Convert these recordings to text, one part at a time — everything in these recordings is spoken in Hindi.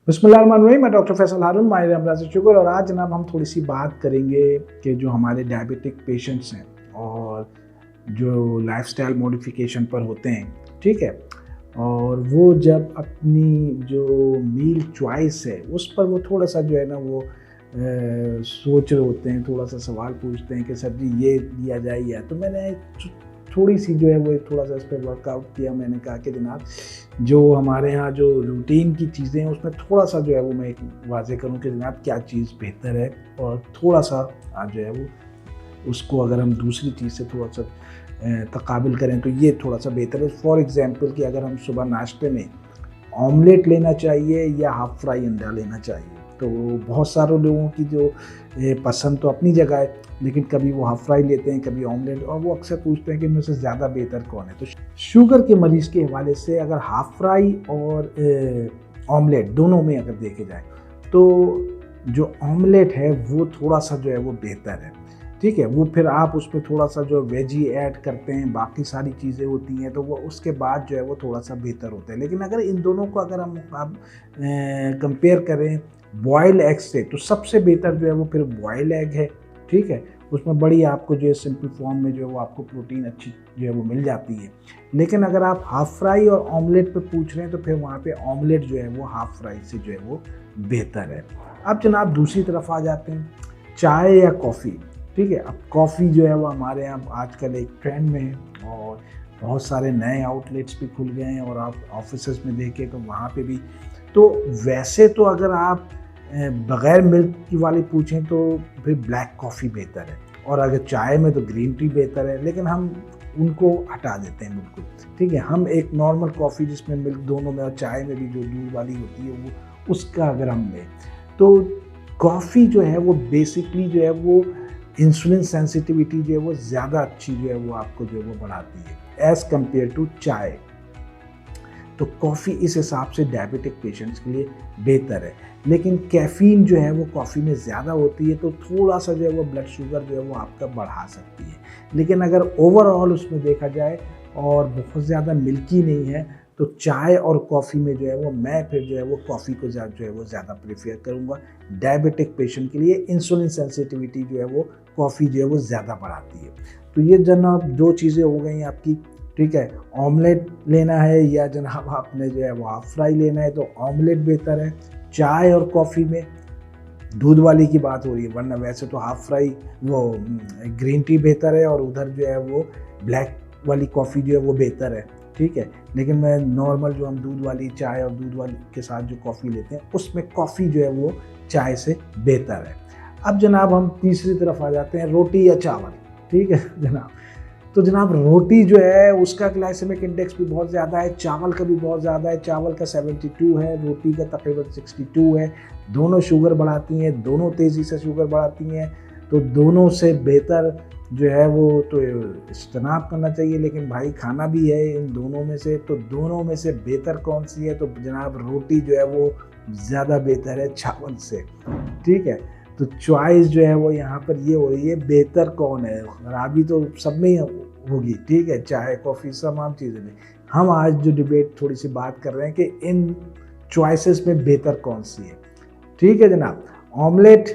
बिस्मिल्लाहिर्रहमानिर्रहीम। मैं डॉक्टर फैसल हारून, माहिर अमराज़ शुगर। और आज जनाब हम थोड़ी सी बात करेंगे कि जो हमारे डायबिटिक पेशेंट्स हैं और जो लाइफस्टाइल मॉडिफिकेशन पर होते हैं, ठीक है, और वो जब अपनी जो मील चॉइस है उस पर वो थोड़ा सा जो है ना वो सोच रहे होते हैं, थोड़ा सा सवाल पूछते हैं कि सर जी ये दिया जाए या। तो मैंने थोड़ी सी जो है वो थोड़ा सा इस पर वर्कआउट किया। मैंने कहा कि जनाब जो हमारे यहाँ जो रूटीन की चीज़ें हैं उसमें थोड़ा सा जो है वो मैं एक वाज़े करूँ कि जनाब क्या चीज़ बेहतर है, और थोड़ा सा जो है वो उसको अगर हम दूसरी चीज़ से थोड़ा सा तकाबिल करें तो ये थोड़ा सा बेहतर है। फॉर एग्ज़ाम्पल कि अगर हम सुबह नाश्ते में ऑमलेट लेना चाहिए या हाफ़ फ्राई अंडा लेना चाहिए, तो बहुत सारे लोगों की जो पसंद तो अपनी जगह है, लेकिन कभी वो हाफ़ फ्राई लेते हैं, कभी ऑमलेट, और वो अक्सर पूछते हैं कि इनमें से ज़्यादा बेहतर कौन है। तो शुगर के मरीज़ के हवाले से अगर हाफ़ फ्राई और ऑमलेट दोनों में अगर देखे जाए तो जो ऑमलेट है वो थोड़ा सा जो है वो बेहतर है, ठीक है। वो फिर आप उसमें थोड़ा सा जो वेजी ऐड करते हैं, बाकी सारी चीज़ें होती हैं, तो वो उसके बाद जो है वो थोड़ा सा बेहतर होता है। लेकिन अगर इन दोनों को अगर हम आप कंपेयर करें बॉयल एग से, तो सबसे बेहतर जो है वो फिर बॉयल एग है, ठीक है। उसमें बड़ी आपको जो है सिंपल फॉर्म में जो है वो आपको प्रोटीन अच्छी जो है वो मिल जाती है। लेकिन अगर आप हाफ़ फ्राई और ऑमलेट पे पूछ रहे हैं तो फिर वहाँ पे ऑमलेट जो है वो हाफ़ फ्राई से जो है वो बेहतर है। अब जनाब दूसरी तरफ आ जाते हैं, चाय या कॉफ़ी, ठीक है। अब कॉफ़ी जो है वो हमारे यहाँ आजकल एक ट्रेंड में है, और बहुत सारे नए आउटलेट्स भी खुल गए हैं, और आप ऑफिसेज़ में देखें तो वहाँ पे भी। तो वैसे तो अगर आप बग़ैर मिल्क की वाली पूछें तो फिर ब्लैक कॉफ़ी बेहतर है, और अगर चाय में तो ग्रीन टी बेहतर है। लेकिन हम उनको हटा देते हैं बिल्कुल, ठीक है। हम एक नॉर्मल कॉफ़ी जिसमें मिल्क दोनों में और चाय में भी जो दूध वाली होती है वो उसका अगर हम लें तो कॉफ़ी जो है वो बेसिकली जो है वो इंसुलिन सेंसिटिविटी जो है वो ज़्यादा अच्छी जो है वो आपको जो है वो बढ़ाती है एज़ कम्पेयर टू चाय। तो कॉफ़ी इस हिसाब से डायबिटिक पेशेंट्स के लिए बेहतर है। लेकिन कैफ़ीन जो है वो कॉफ़ी में ज़्यादा होती है, तो थोड़ा सा जो है वो ब्लड शुगर जो है वो आपका बढ़ा सकती है। लेकिन अगर ओवरऑल उसमें देखा जाए और बहुत ज़्यादा मिल्की नहीं है, तो चाय और कॉफ़ी में जो है वो मैं फिर जो है वो कॉफ़ी को जो है वो ज़्यादा प्रेफर करूँगा। डायबिटिक पेशेंट के लिए इंसुलिन सेंसिटिविटी जो है वो कॉफ़ी जो है वो ज़्यादा बढ़ाती है। तो ये जनाब दो चीज़ें हो गई आपकी, ठीक है। ऑमलेट लेना है या जनाब आपने जो है वो हाफ़ फ्राई लेना है तो ऑमलेट बेहतर है। चाय और कॉफ़ी में दूध वाली की बात हो रही है, वरना वैसे तो हाफ़ फ्राई वो ग्रीन टी बेहतर है, और उधर जो है वो ब्लैक वाली कॉफ़ी जो है वो बेहतर है, ठीक है। लेकिन मैं नॉर्मल जो हम दूध वाली चाय और दूध वाली के साथ जो कॉफ़ी लेते हैं उसमें कॉफ़ी जो है वो चाय से बेहतर है। अब जनाब हम तीसरी तरफ आ जाते हैं, रोटी या चावल, ठीक है जनाब। तो जनाब रोटी जो है उसका ग्लाइसेमिक इंडेक्स भी बहुत ज़्यादा है, चावल का भी बहुत ज़्यादा है। चावल का 72 है, रोटी का तकरीबन 62 है। दोनों शुगर बढ़ाती हैं, दोनों तेज़ी से शुगर बढ़ाती हैं, तो दोनों से बेहतर जो है वो तो इज्तनाब करना चाहिए। लेकिन भाई खाना भी है इन दोनों में से, तो दोनों में से बेहतर कौन सी है? तो जनाब रोटी जो है वो ज़्यादा बेहतर है चावल से, ठीक है। तो चॉइस जो है वो यहाँ पर ये हो रही है, बेहतर कौन है? खराबी तो सब में ही होगी, ठीक है, चाय कॉफ़ी तमाम चीज़ें में। हम आज जो डिबेट थोड़ी सी बात कर रहे हैं कि इन चॉइसेस में बेहतर कौन सी है, ठीक है जनाब। ऑमलेट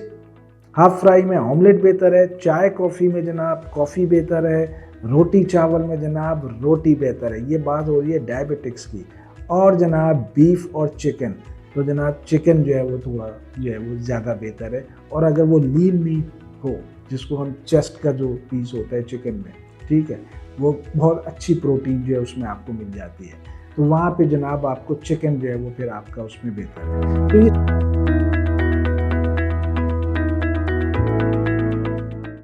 हाफ़ फ्राई में ऑमलेट बेहतर है, चाय कॉफ़ी में जनाब कॉफ़ी बेहतर है, रोटी चावल में जनाब रोटी बेहतर है। ये बात हो रही है डायबिटिक्स की। और जनाब बीफ और चिकन, तो जनाब चिकन जो है वो थोड़ा जो है वो ज़्यादा बेहतर है। और अगर वो लीन मीट हो, जिसको हम चेस्ट का जो पीस होता है चिकन में, ठीक है, वो बहुत अच्छी प्रोटीन जो है उसमें आपको मिल जाती है, तो वहाँ पे जनाब आपको चिकन जो है वो फिर आपका उसमें बेहतर है। तो ये